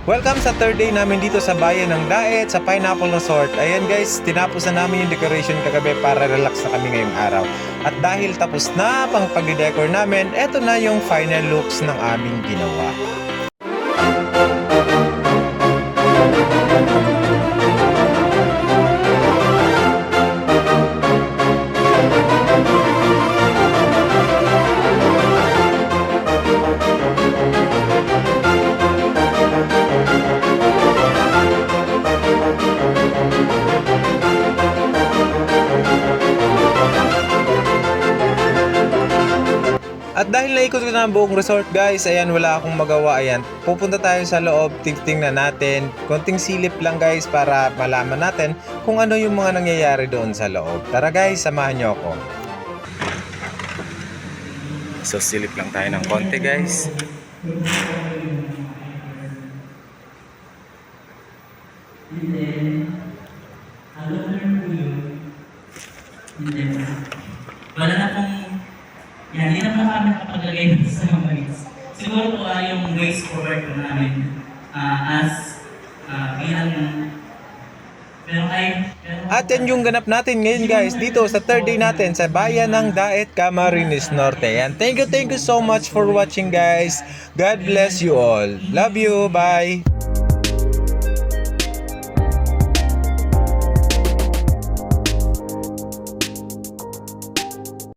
Welcome sa third day namin dito sa bayan ng Daet sa Pineapple Resort. Ayan guys, tinapos na namin yung decoration kagabi para relax na kami ngayong araw. At dahil tapos na pang pag-decor namin, eto na yung final looks ng aming ginawa. At dahil naikot ko na ang buong resort guys, ayan wala akong magawa, ayan. Pupunta tayo sa loob, tingnan natin. Konting silip lang guys para malaman natin kung ano yung mga nangyayari doon sa loob. Tara guys, samahan nyo ako. So silip lang tayo ng konti guys. Wala na pong, hindi na po kami nakapaglagay dito sa mga ways. Siguro po yung ways forward po namin bilang At yan yung ganap natin ngayon guys dito sa third day natin sa bayan ng Daet, Camarines Norte. And thank you so much for watching guys. God bless you all. Love you. Bye.